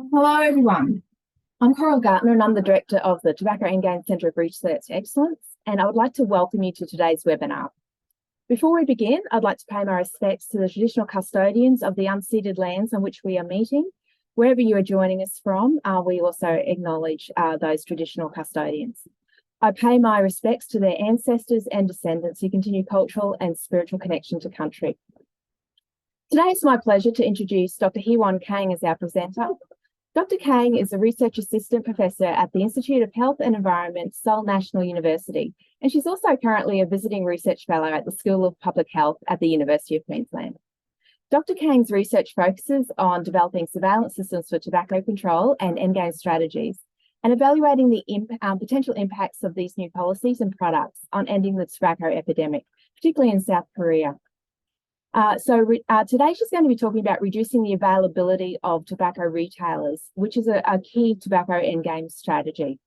Hello, everyone. I'm Coral Gartner, and I'm the Director of the Tobacco Endgame Centre of Research Excellence, and I would like to welcome you to today's webinar. Before we begin, I'd like to pay my respects to the traditional custodians of the unceded lands on which we are meeting. Wherever you are joining us from, we also acknowledge those traditional custodians. I pay my respects to their ancestors and descendants who continue cultural and spiritual connection to country. Today, it's my pleasure to introduce Dr. Heewon Kang as our presenter. Dr. Kang is a Research Assistant Professor at the Institute of Health and Environment, Seoul National University, and she's also currently a Visiting Research Fellow at the School of Public Health at the University of Queensland. Dr. Kang's research focuses on developing surveillance systems for tobacco control and endgame strategies, and evaluating the potential impacts of these new policies and products on ending the tobacco epidemic, particularly in South Korea. Today she's going to be talking about reducing the availability of tobacco retailers, which is a key tobacco endgame strategy.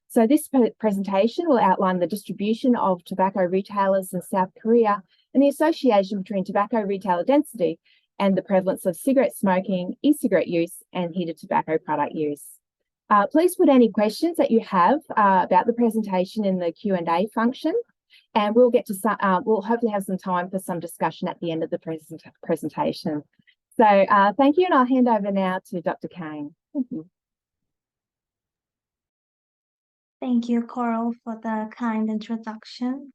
So this presentation will outline the distribution of tobacco retailers in South Korea and the association between tobacco retailer density and the prevalence of cigarette smoking, e-cigarette use, and heated tobacco product use. Please put any questions that you have about the presentation in the Q&A function. And we'll hopefully have some time for some discussion at the end of the presentation. So thank you, and I'll hand over now to Dr. Kang. Thank you. Thank you, Coral, for the kind introduction.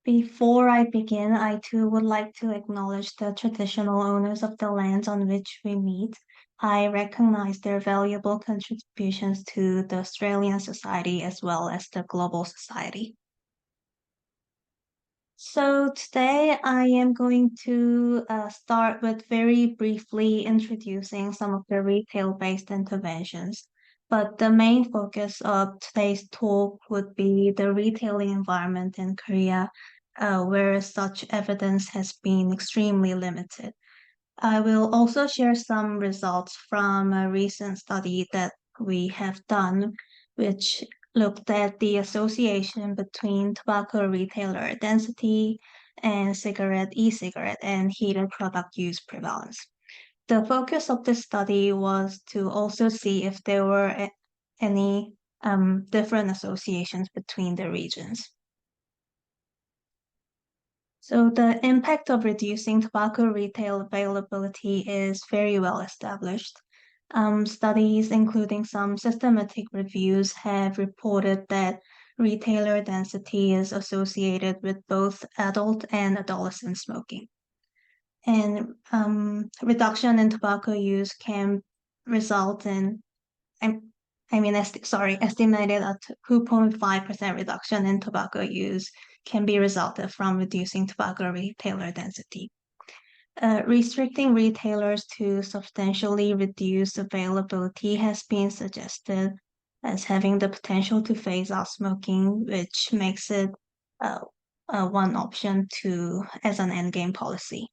Before I begin, I too would like to acknowledge the traditional owners of the lands on which we meet. I recognize their valuable contributions to the Australian society as well as the global society. So today I am going to start with very briefly introducing some of the retail-based interventions. But the main focus of today's talk would be the retailing environment in Korea, where such evidence has been extremely limited. I will also share some results from a recent study that we have done, which looked at the association between tobacco retailer density and e-cigarette, and heated product use prevalence. The focus of this study was to also see if there were any different associations between the regions. So the impact of reducing tobacco retail availability is very well established. Studies, including some systematic reviews, have reported that retailer density is associated with both adult and adolescent smoking. And reduction in tobacco use can result in, estimated at 2.5% reduction in tobacco use can be resulted from reducing tobacco retailer density. Restricting retailers to substantially reduce availability has been suggested as having the potential to phase out smoking, which makes it one option as an endgame policy.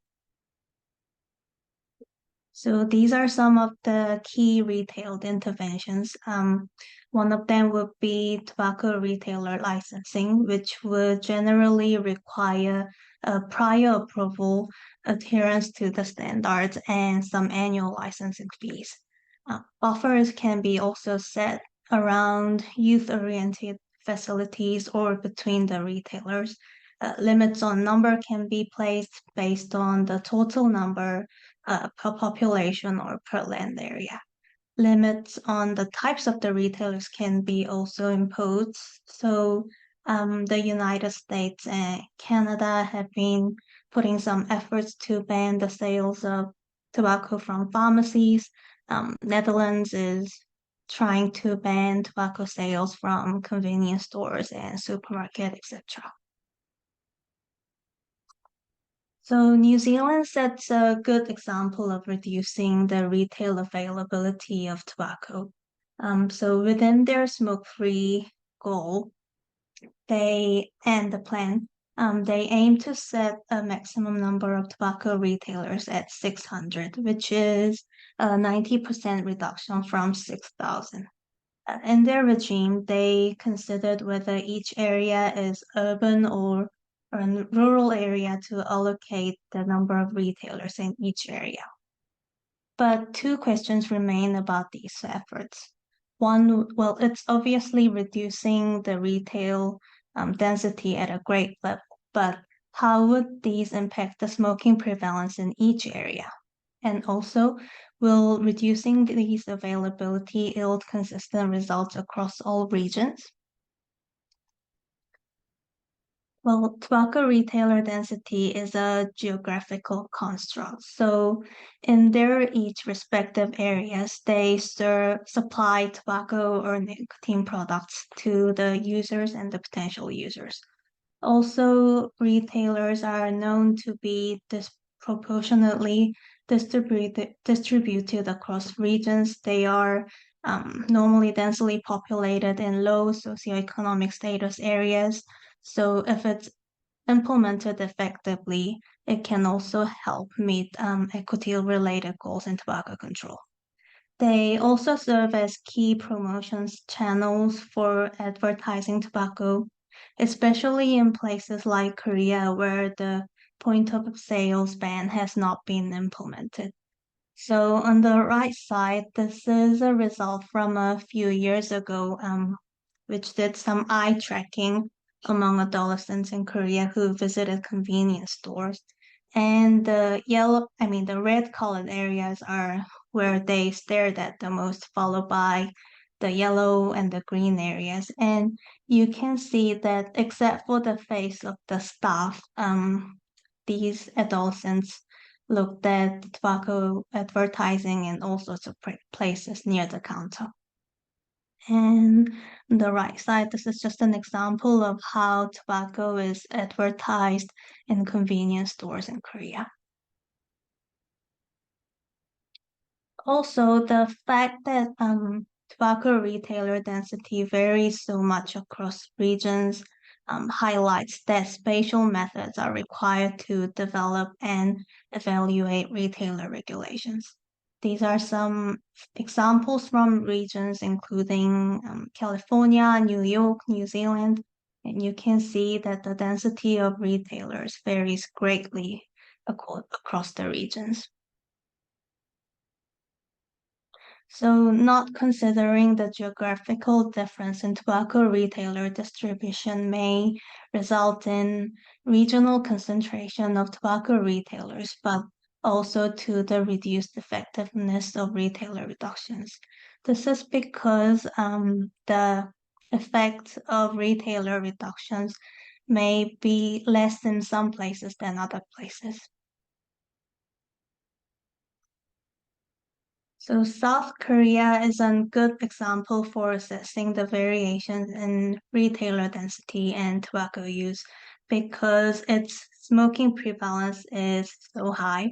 So these are some of the key retail interventions. One of them would be tobacco retailer licensing, which would generally require a prior approval, adherence to the standards, and some annual licensing fees. Buffers can be also set around youth-oriented facilities or between the retailers. Limits on number can be placed based on the total number per population or per land area. Limits on the types of the retailers can be also imposed. So the United States and Canada have been putting some efforts to ban the sales of tobacco from pharmacies. Netherlands is trying to ban tobacco sales from convenience stores and supermarket, etc. So New Zealand sets a good example of reducing the retail availability of tobacco. So within their smoke-free goal, they aim to set a maximum number of tobacco retailers at 600, which is a 90% reduction from 6,000. In their regime, they considered whether each area is urban or a rural area to allocate the number of retailers in each area. But two questions remain about these efforts. One, well, it's obviously reducing the retail density at a great level, but how would these impact the smoking prevalence in each area? And also, will reducing these availability yield consistent results across all regions? Well, tobacco retailer density is a geographical construct. So in their each respective areas, they supply tobacco or nicotine products to the users and the potential users. Also, retailers are known to be disproportionately distributed across regions. They are normally densely populated in low socioeconomic status areas. So if it's implemented effectively, it can also help meet equity-related goals in tobacco control. They also serve as key promotions channels for advertising tobacco, especially in places like Korea where the point of sales ban has not been implemented. So on the right side, this is a result from a few years ago, which did some eye tracking among adolescents in Korea who visited convenience stores. And the red colored areas are where they stared at the most, followed by the yellow and the green areas. And you can see that except for the face of the staff, these adolescents looked at tobacco advertising in all sorts of places near the counter. And on the right side, this is just an example of how tobacco is advertised in convenience stores in Korea. Also, the fact that tobacco retailer density varies so much across regions highlights that spatial methods are required to develop and evaluate retailer regulations. These are some examples from regions including California, New York, New Zealand, and you can see that the density of retailers varies greatly across the regions. So, not considering the geographical difference in tobacco retailer distribution may result in regional concentration of tobacco retailers, but also to the reduced effectiveness of retailer reductions. This is because the effect of retailer reductions may be less in some places than other places. So South Korea is a good example for assessing the variations in retailer density and tobacco use because its smoking prevalence is so high,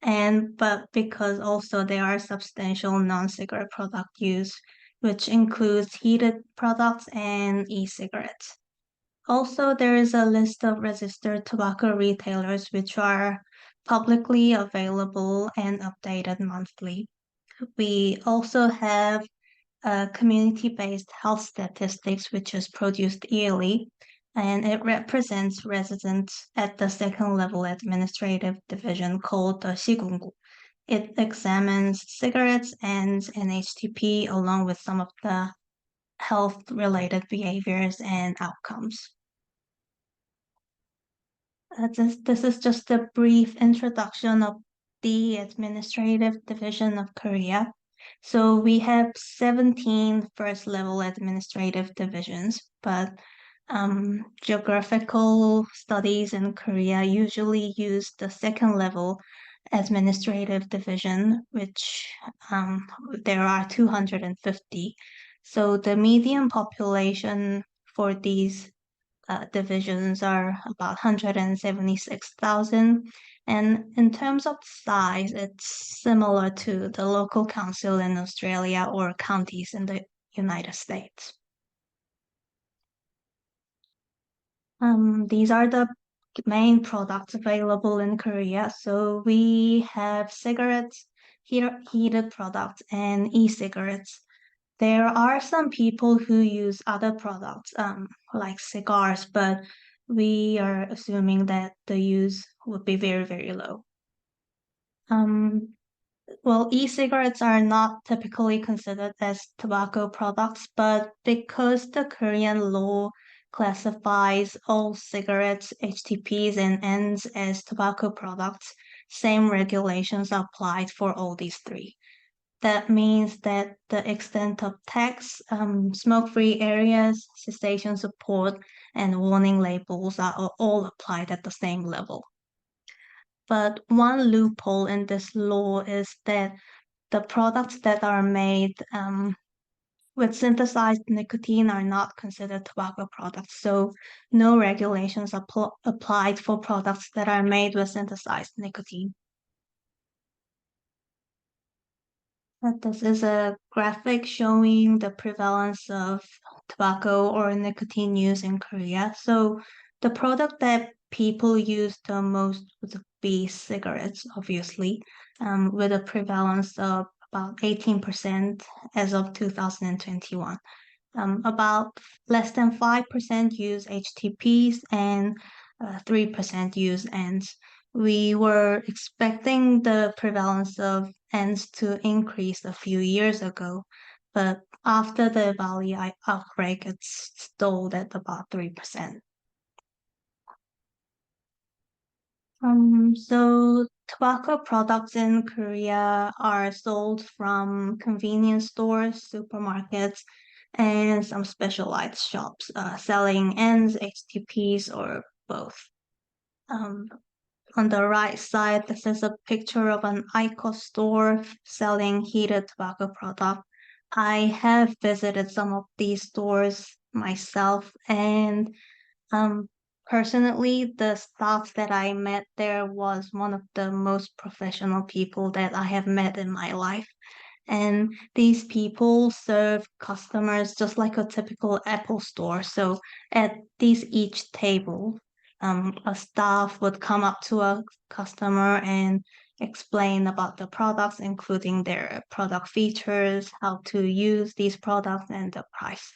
and but because also there are substantial non-cigarette product use, which includes heated products and e-cigarettes. Also, there is a list of registered tobacco retailers which are publicly available and updated monthly. We also have community-based health statistics, which is produced yearly, and it represents residents at the second level administrative division called the 시군구. It examines cigarettes and NHTP along with some of the health-related behaviors and outcomes. This is just a brief introduction of the administrative division of Korea. So we have 17 first level administrative divisions, but geographical studies in Korea usually use the second level administrative division, which there are 250. So the median population for these divisions are about 176,000. And in terms of size, it's similar to the local council in Australia or counties in the United States. These are the main products available in Korea. So we have cigarettes, heated products, and e-cigarettes. There are some people who use other products, like cigars, but we are assuming that the use would be very, very low. Well, e-cigarettes are not typically considered as tobacco products, but because the Korean law classifies all cigarettes, HTPs, and ends as tobacco products, same regulations are applied for all these three. That means that the extent of tax, smoke-free areas, cessation support, and warning labels are all applied at the same level. But one loophole in this law is that the products that are made with synthesized nicotine are not considered tobacco products. So no regulations applied for products that are made with synthesized nicotine. This is a graphic showing the prevalence of tobacco or nicotine use in Korea. So the product that people use the most would be cigarettes, obviously, with a prevalence of about 18% as of 2021. About less than 5% use HTPs and 3% use ends. We were expecting the prevalence of ends to increase a few years ago, but after the Bali outbreak, it's stalled at about 3%. So tobacco products in Korea are sold from convenience stores, supermarkets, and some specialized shops selling ends, HTPs, or both. Um, on the right side, this is a picture of an IQOS store selling heated tobacco product. I have visited some of these stores myself, and um, personally, the staff that I met there was one of the most professional people that I have met in my life. And these people serve customers just like a typical Apple store. So at these each table, a staff would come up to a customer and explain about the products, including their product features, how to use these products, and the price.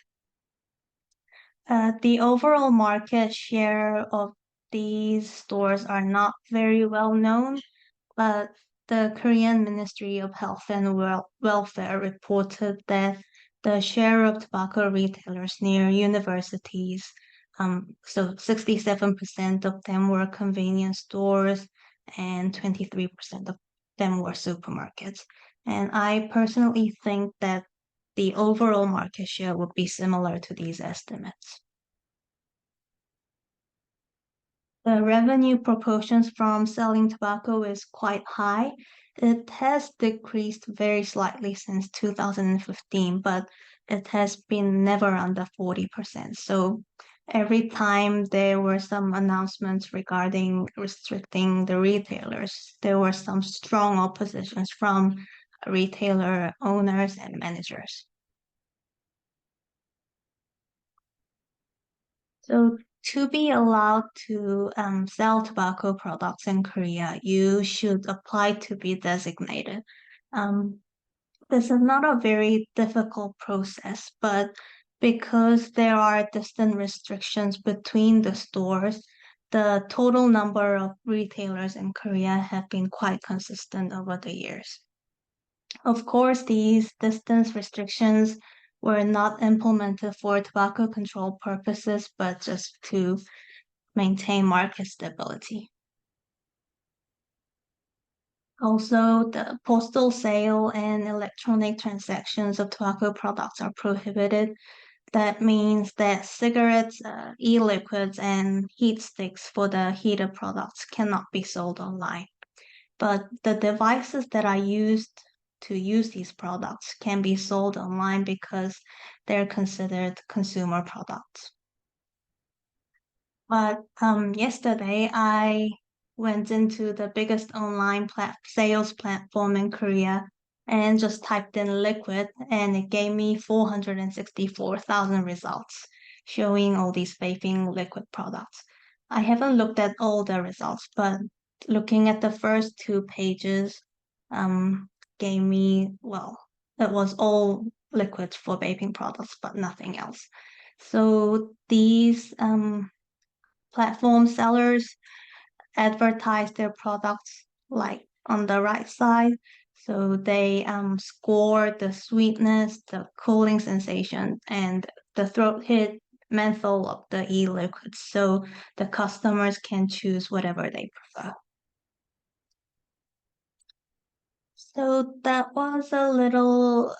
The overall market share of these stores are not very well known, but the Korean Ministry of Health and Welfare reported that the share of tobacco retailers near universities, so 67% of them were convenience stores and 23% of them were supermarkets. And I personally think that the overall market share would be similar to these estimates. The revenue proportions from selling tobacco is quite high. It has decreased very slightly since 2015, but it has been never under 40%. So every time there were some announcements regarding restricting the retailers, there were some strong oppositions from retailer owners and managers. So to be allowed to sell tobacco products in Korea, you should apply to be designated. Um, this is not a very difficult process, but because there are distant restrictions between the stores, the total number of retailers in Korea have been quite consistent over the years. Of course, these distance restrictions were not implemented for tobacco control purposes, but just to maintain market stability. Also, the postal sale and electronic transactions of tobacco products are prohibited. That means that cigarettes, e-liquids, and heat sticks for the heated products cannot be sold online. But the devices that are used to use these products can be sold online because they're considered consumer products. But yesterday I went into the biggest online sales platform in Korea and just typed in liquid and it gave me 464,000 results showing all these vaping liquid products. I haven't looked at all the results, but looking at the first two pages um, gave me, well, it was all liquids for vaping products, but nothing else. So these platform sellers advertise their products like on the right side. So they score the sweetness, the cooling sensation, and the throat hit menthol of the e-liquids. So the customers can choose whatever they prefer. So that was a little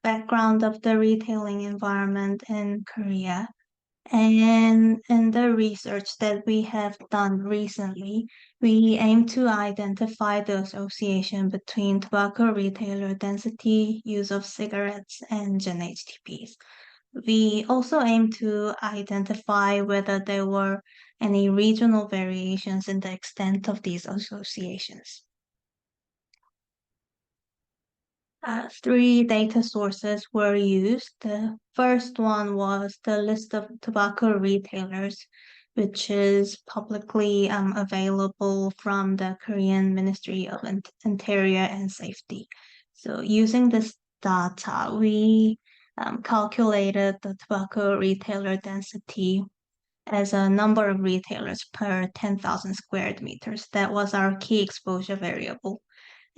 background of the retailing environment in Korea. And in the research that we have done recently, we aim to identify the association between tobacco retailer density, use of cigarettes, and Gen HTPs. We also aim to identify whether there were any regional variations in the extent of these associations. Three data sources were used. The first one was the list of tobacco retailers, which is publicly available from the Korean Ministry of Interior and Safety. So using this data, we calculated the tobacco retailer density as a number of retailers per 10,000 square meters. That was our key exposure variable.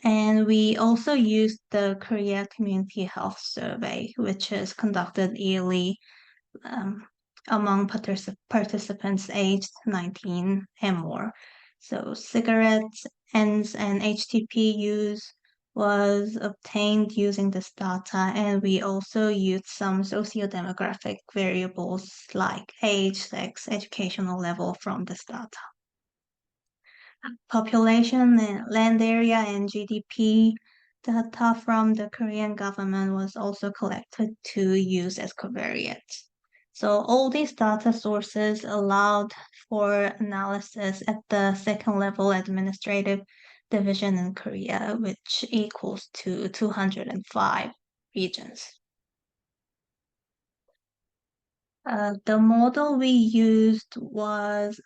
And we also used the Korea Community Health Survey, which is conducted yearly um, among participants aged 19 and more. So cigarettes, ends, and HTP use was obtained using this data, and we also used some socio-demographic variables like age, sex, educational level from this data. Population and land area and GDP data from the Korean government was also collected to use as covariates. So all these data sources allowed for analysis at the second level administrative division in Korea, which equals to 205 regions. The model we used was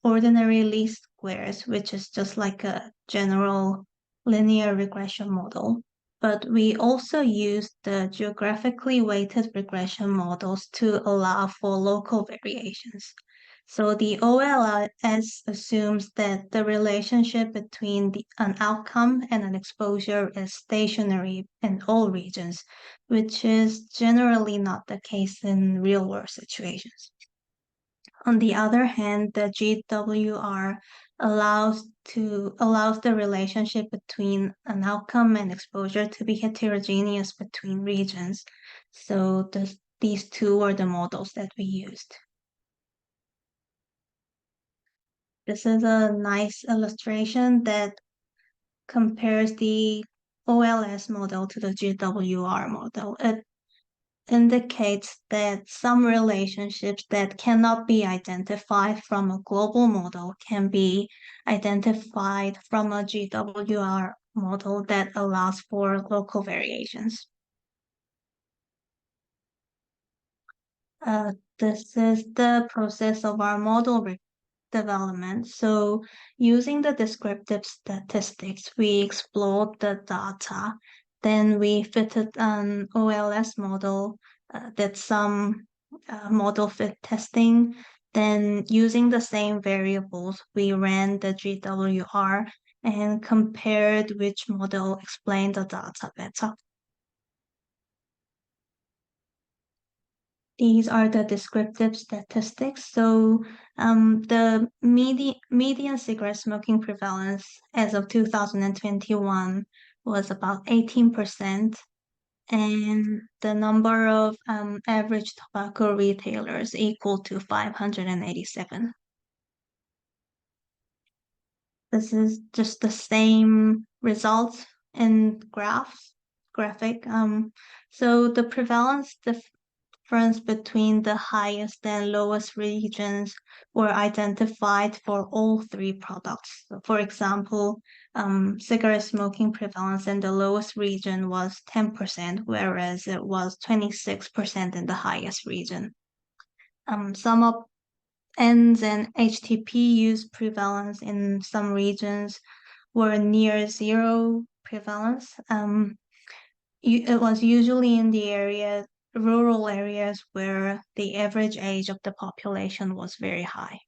ordinary least squares, which is just like a general linear regression model. But we also used the geographically weighted regression models to allow for local variations. So the OLS assumes that the relationship between an outcome and an exposure is stationary in all regions, which is generally not the case in real world situations. On the other hand, the GWR allows the relationship between an outcome and exposure to be heterogeneous between regions. So these two are the models that we used. This is a nice illustration that compares the OLS model to the GWR model. It indicates that some relationships that cannot be identified from a global model can be identified from a GWR model that allows for local variations. This is the process of our model development. So using the descriptive statistics, we explored the data. Then we fitted an OLS model, did some model fit testing. Then using the same variables, we ran the GWR and compared which model explained the data better. These are the descriptive statistics. So the median cigarette smoking prevalence as of 2021 was about 18%, and the number of average tobacco retailers equal to 587. This is just the same results in graphic. So the prevalence difference between the highest and lowest regions were identified for all three products. So for example, cigarette smoking prevalence in the lowest region was 10%, whereas it was 26% in the highest region. Some of ends and HTP use prevalence in some regions were near zero prevalence. It was usually in the rural areas where the average age of the population was very high.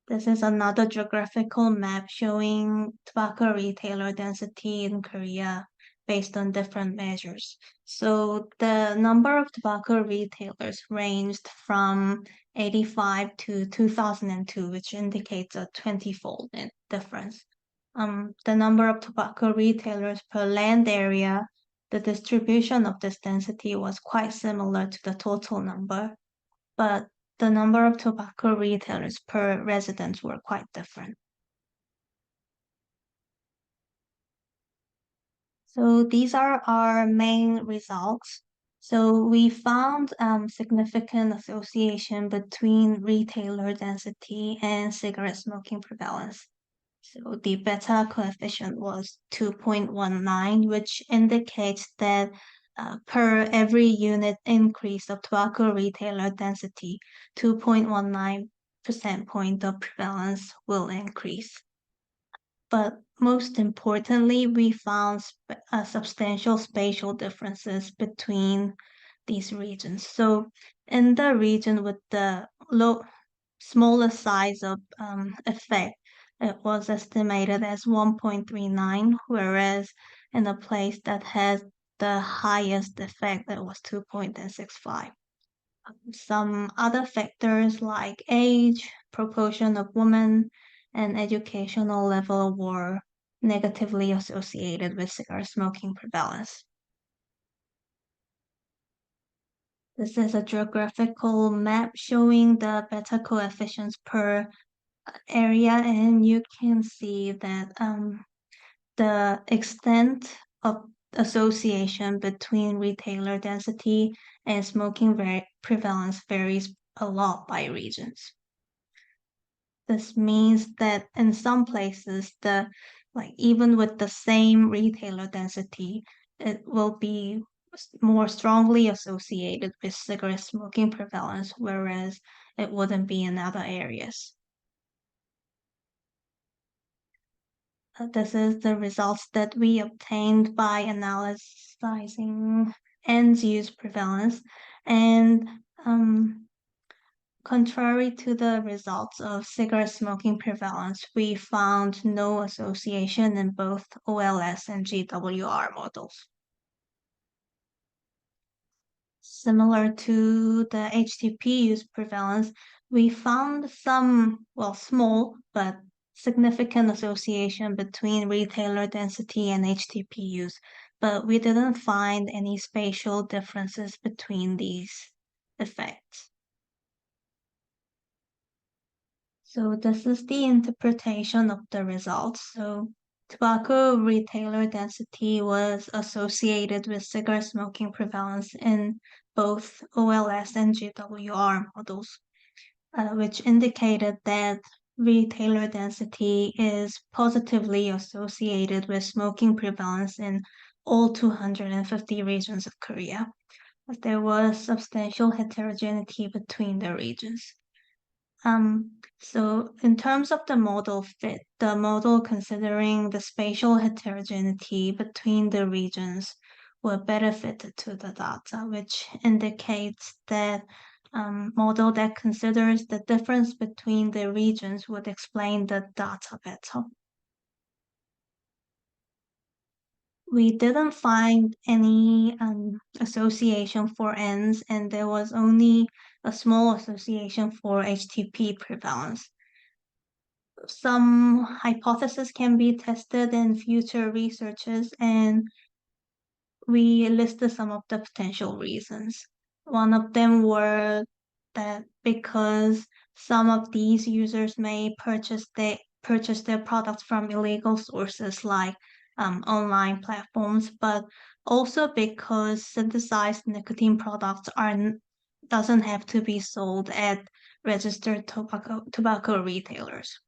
This is another geographical map showing tobacco retailer density in Korea based on different measures. So the number of tobacco retailers ranged from 85 to 2002, which indicates a 20-fold difference. The number of tobacco retailers per land area, the distribution of this density was quite similar to the total number, but the number of tobacco retailers per residence were quite different. So these are our main results. So we found significant association between retailer density and cigarette smoking prevalence. So the beta coefficient was 2.19, which indicates that per every unit increase of tobacco retailer density, 2.19% point of prevalence will increase. But most importantly, we found substantial spatial differences between these regions. So in the region with the smallest size of effect, it was estimated as 1.39, whereas in a place that has the highest effect, it was 2.65. Some other factors like age, proportion of women, and educational level were negatively associated with cigarette smoking prevalence. This is a geographical map showing the beta coefficients per area, and you can see that the extent of association between retailer density and smoking prevalence varies a lot by regions. This means that in some places, even with the same retailer density, it will be more strongly associated with cigarette smoking prevalence, whereas it wouldn't be in other areas. This is the results that we obtained by analyzing end use prevalence, and contrary to the results of cigarette smoking prevalence, we found no association in both OLS and GWR models. Similar to the HTP use prevalence, we found some, small, but significant association between retailer density and HTP use, but we didn't find any spatial differences between these effects. So this is the interpretation of the results. So tobacco retailer density was associated with cigarette smoking prevalence in both OLS and GWR models, which indicated that retailer density is positively associated with smoking prevalence in all 250 regions of Korea. But there was substantial heterogeneity between the regions. So in terms of the model fit, the model considering the spatial heterogeneity between the regions were better fitted to the data, which indicates that model that considers the difference between the regions would explain the data better. We didn't find any association for ends, and there was only a small association for HTP prevalence. Some hypotheses can be tested in future researches, and we listed some of the potential reasons. One of them were that because some of these users may purchase their products from illegal sources like online platforms, but also because synthesized nicotine products doesn't have to be sold at registered tobacco retailers.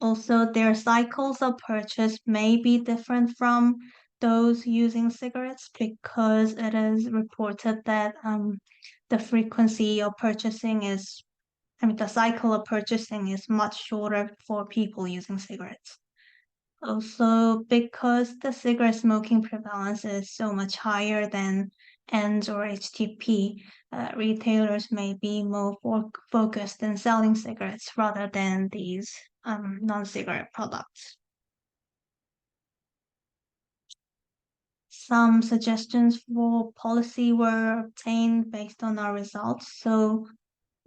Also, their cycles of purchase may be different from those using cigarettes because it is reported that the frequency of purchasing the cycle of purchasing is much shorter for people using cigarettes. Also, because the cigarette smoking prevalence is so much higher than ends or HTP, retailers may be more focused in selling cigarettes rather than these non-cigarette products. Some suggestions for policy were obtained based on our results. So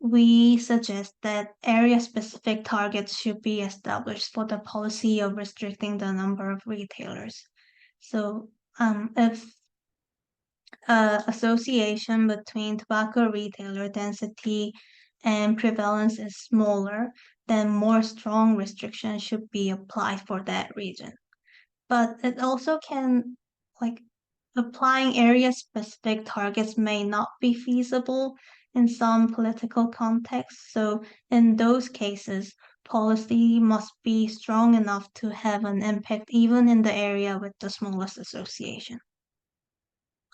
we suggest that area-specific targets should be established for the policy of restricting the number of retailers. So if association between tobacco retailer density and prevalence is smaller, then more strong restrictions should be applied for that region. But it also can, like, applying area-specific targets may not be feasible in some political contexts. So in those cases, policy must be strong enough to have an impact even in the area with the smallest association.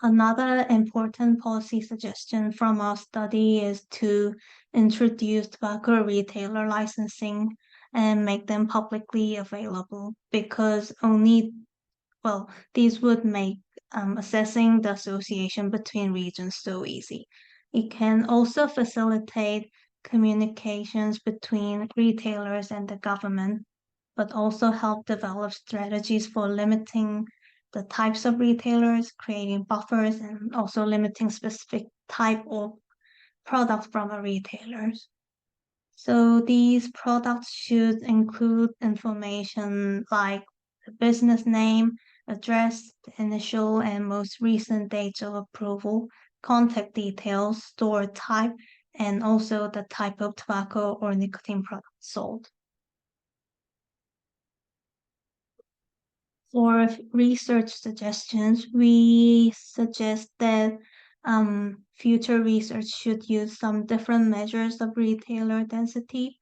Another important policy suggestion from our study is to introduce tobacco retailer licensing and make them publicly available because these would make assessing the association between regions so easy. It can also facilitate communications between retailers and the government, but also help develop strategies for limiting the types of retailers, creating buffers, and also limiting specific type of products from a retailer. So these products should include information like the business name, address, the initial and most recent dates of approval, contact details, store type, and also the type of tobacco or nicotine product sold. For research suggestions, we suggest that future research should use some different measures of retailer density.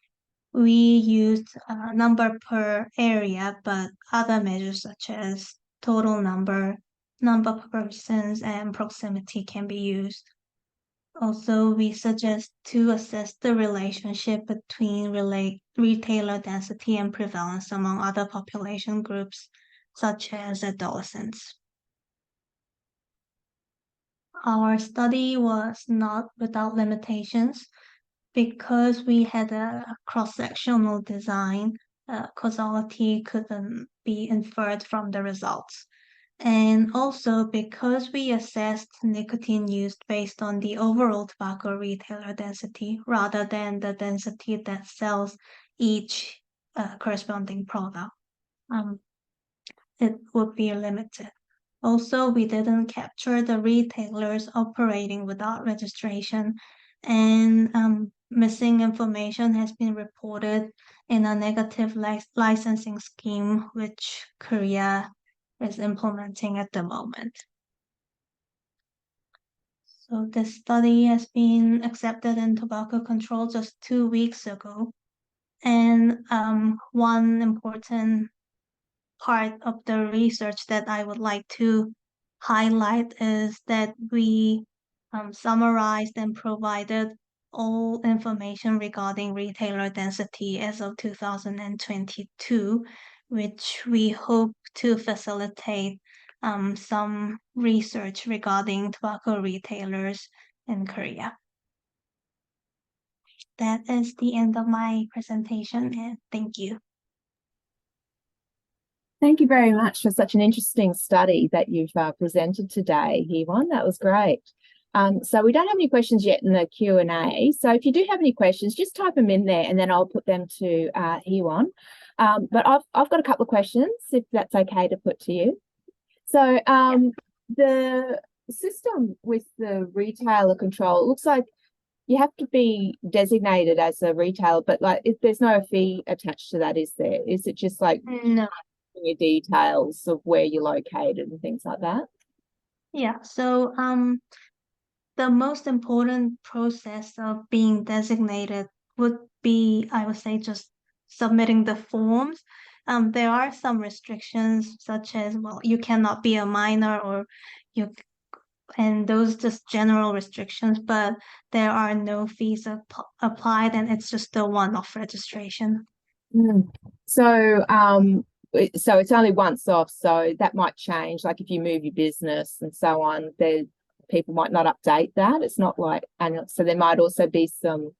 We used number per area, but other measures such as total number of persons, and proximity can be used. Also, we suggest to assess the relationship between retailer density and prevalence among other population groups, such as adolescents. Our study was not without limitations. Because we had a cross-sectional design, causality couldn't be inferred from the results. And also because we assessed nicotine use based on the overall tobacco retailer density rather than the density that sells each corresponding product, it would be limited. Also, we didn't capture the retailers operating without registration, and missing information has been reported in a negative licensing scheme, which Korea is implementing at the moment. So this study has been accepted in tobacco control just 2 weeks ago. And one important part of the research that I would like to highlight is that we summarized and provided all information regarding retailer density as of 2022, which we hope to facilitate some research regarding tobacco retailers in Korea. That is the end of my presentation, and thank you. Thank you very much for such an interesting study that you've presented today, Heewon. That was great. So we don't have any questions yet in the Q&A. So if you do have any questions, just type them in there and then I'll put them to Heewon. But I've got a couple of questions, if that's okay to put to you. So the system with the retailer control, it looks like you have to be designated as a retailer, but like if there's no fee attached to that, is there? Is it just like No. your details of where you're located and things like that? Yeah, so the most important process of being designated would be, I would say, just submitting the forms. There are some restrictions such as, well, you cannot be a minor and those just general restrictions, but there are no fees applied and it's just a one-off registration. So so it's only once off, so that might change, like if you move your business and so on, people might not update that. It's not like annual, so there might also be some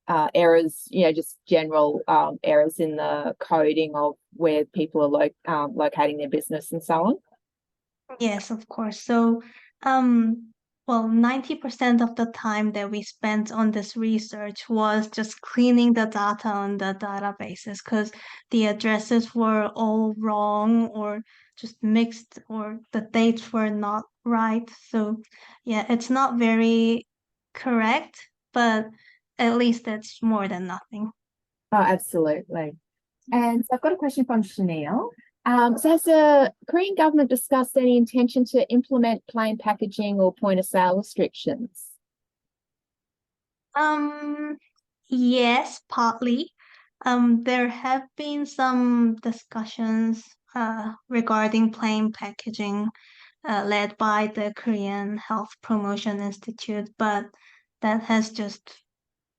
errors, just general errors in the coding of where people are locating their business and so on. Yes, of course. So, well, 90% of the time that we spent on this research was just cleaning the data on the databases because the addresses were all wrong or just mixed or the dates were not right. So, yeah, it's not very correct, but at least it's more than nothing. Oh, absolutely. And so I've got a question from Chanel. So has the Korean government discussed any intention to implement plain packaging or point of sale restrictions? Um, yes, partly. There have been some discussions regarding plain packaging led by the Korean Health Promotion Institute, but that has just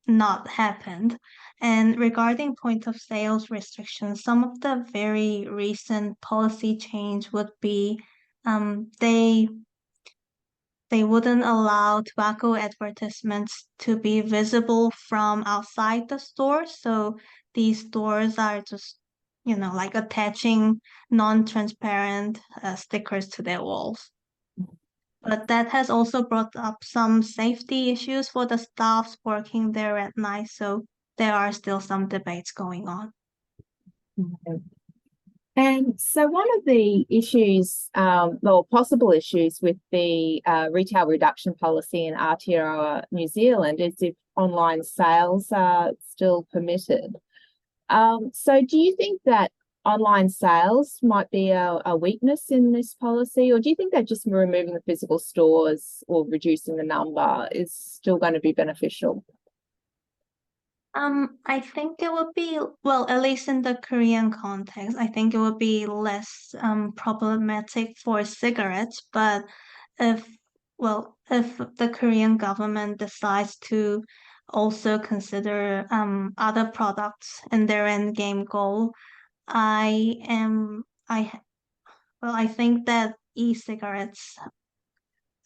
not happened. And regarding point of sales restrictions, some of the very recent policy change would be they wouldn't allow tobacco advertisements to be visible from outside the store. So these stores are just, like attaching non-transparent stickers to their walls. But that has also brought up some safety issues for the staffs working there at night. So there are still some debates going on. Mhm. And so one of the issues, or possible issues with the retail reduction policy in Aotearoa, New Zealand, is if online sales are still permitted. So do you think that online sales might be a weakness in this policy, or do you think that just removing the physical stores or reducing the number is still going to be beneficial? I think it would be, well, at least in the Korean context, I think it would be less problematic for cigarettes. But if, if the Korean government decides to also consider other products in their end game goal, I am, I, I think that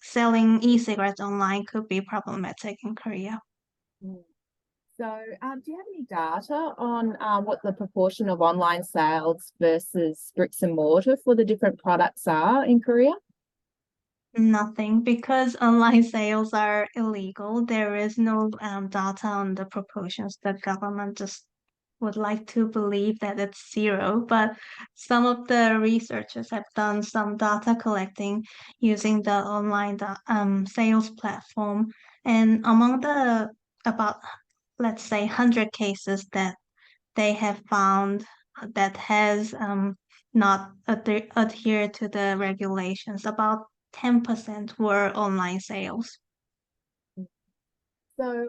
selling e-cigarettes online could be problematic in Korea. Mm. So, do you have any data on what the proportion of online sales versus bricks and mortar for the different products are in Korea? Nothing, because online sales are illegal. There is no data on the proportions. The government just would like to believe that it's zero, but some of the researchers have done some data collecting using the online sales platform, and among the about, let's say, 100 cases that they have found that has not adhered to the regulations, about 10% were online sales. So,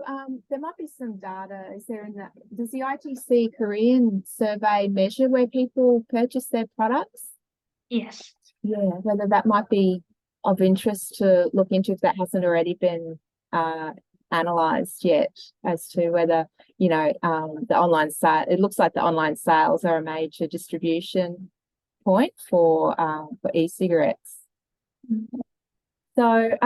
there might be some data. Is there in that? Does the ITC Korean survey measure where people purchase their products? Yes. Yeah, whether that might be of interest to look into if that hasn't already been analyzed yet, as to whether, the online site, it looks like the online sales are a major distribution point for e-cigarettes. So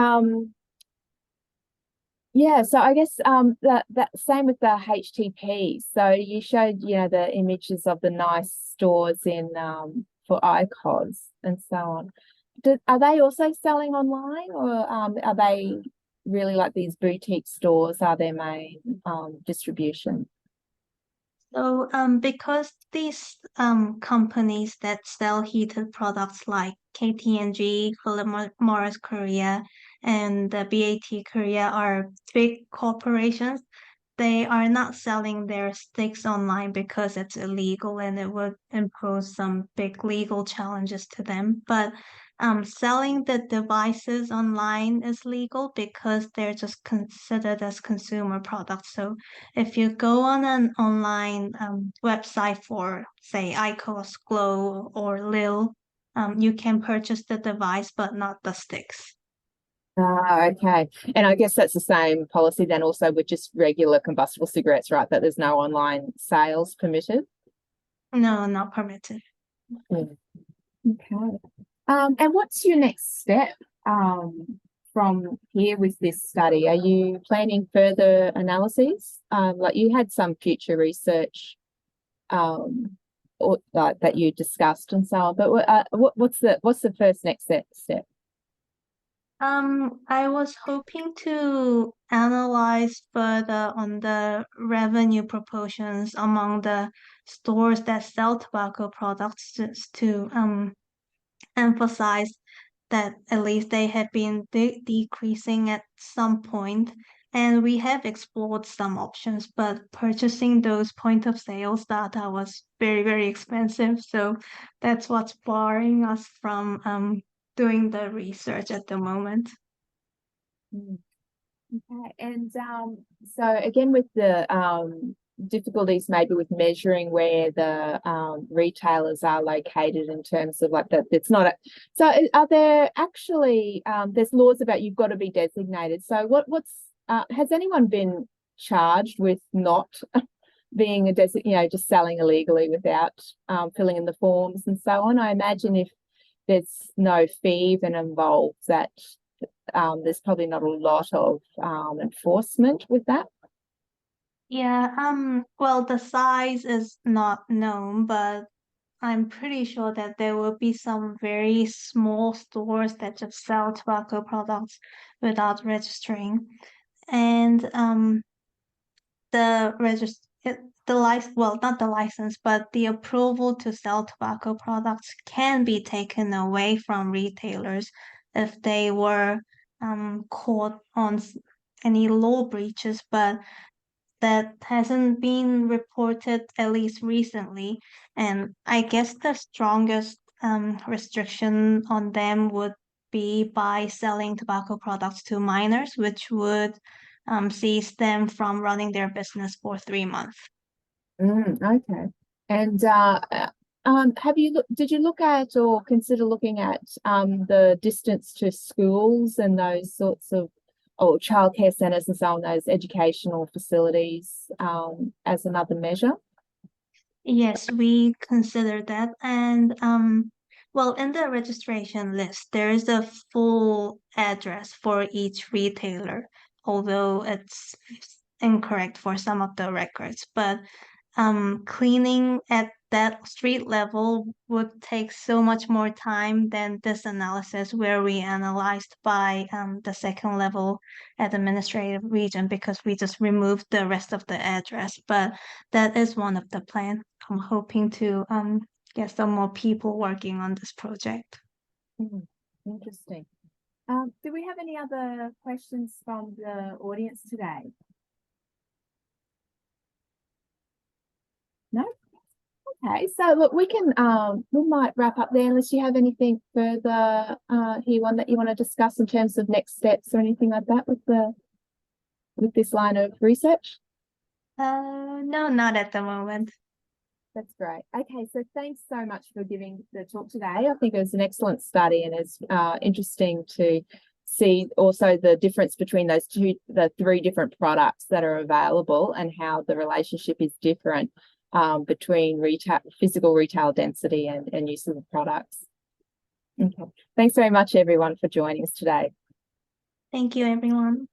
yeah, so I guess that same with the HTP. So you showed, the images of the nice stores in for ICOS and so on. Are they also selling online, or are they really like these boutique stores are their main distribution? So, because these companies that sell heated products like KT&G, Philip Morris Korea, and the BAT Korea are big corporations, they are not selling their sticks online because it's illegal and it would impose some big legal challenges to them. But selling the devices online is legal because they're just considered as consumer products. So if you go on an online website for, say, IQOS, Glow, or Lil, you can purchase the device but not the sticks. Ah, okay. And I guess that's the same policy then also with just regular combustible cigarettes, right? That there's no online sales permitted? No, not permitted. Mm. Okay. And what's your next step from here with this study? Are you planning further analyses? Like you had some future research or that you discussed and so on, but what's the first next step? I was hoping to analyze further on the revenue proportions among the stores that sell tobacco products just to emphasize that at least they have been decreasing at some point. And we have explored some options, but purchasing those point of sales data was very, very expensive. So that's what's barring us from doing the research at the moment. Mm. Okay, and so again with the difficulties maybe with measuring where the retailers are located in terms of like that it's not so are there actually there's laws about you've got to be designated, so what's has anyone been charged with not being a just selling illegally without filling in the forms and so on? I imagine if there's no fee even involved that there's probably not a lot of enforcement with that. Yeah, well, the size is not known, but I'm pretty sure that there will be some very small stores that just sell tobacco products without registering. And the register the license, well, not the license, but the approval to sell tobacco products can be taken away from retailers if they were caught on any law breaches, but that hasn't been reported at least recently. And I guess the strongest restriction on them would be by selling tobacco products to minors, which would cease them from running their business for 3 months. Okay. And did you look at or consider looking at the distance to schools and those sorts of or childcare centres and so on, those educational facilities as another measure? Yes, we consider that. And well, in the registration list, there is a full address for each retailer, although it's incorrect for some of the records. But cleaning at that street level would take so much more time than this analysis where we analyzed by the second level administrative region because we just removed the rest of the address. But that is one of the plans. I'm hoping to get some more people working on this project. Interesting. Do we have any other questions from the audience today? No? Okay, so look, we might wrap up there unless you have anything further, Heewon, that you want to discuss in terms of next steps or anything like that with this line of research. No, not at the moment. That's great. Okay, so thanks so much for giving the talk today. I think it was an excellent study, and it's interesting to see also the difference between the three different products that are available and how the relationship is different between physical retail density and use of the products. Okay. Thanks very much, everyone, for joining us today. Thank you, everyone.